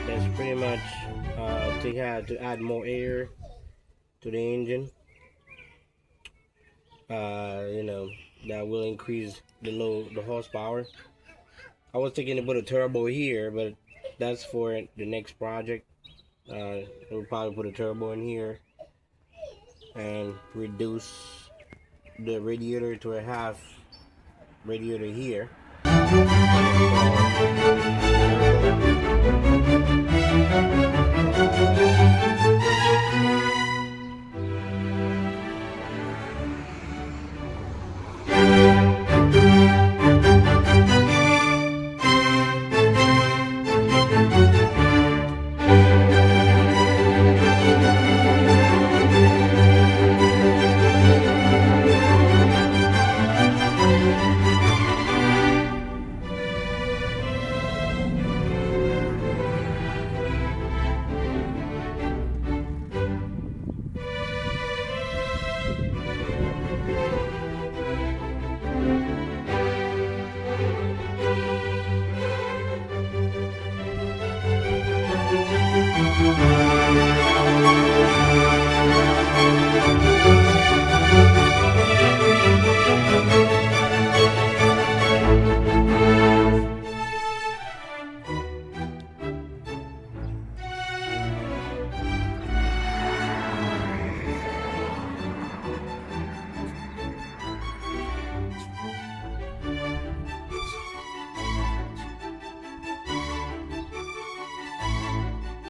That's pretty much to add more air to the engine. You know, that will increase the horsepower. I was thinking to put a turbo here, but that's for the next project. We'll probably put a turbo in here and reduce the radiator to a half radiator here.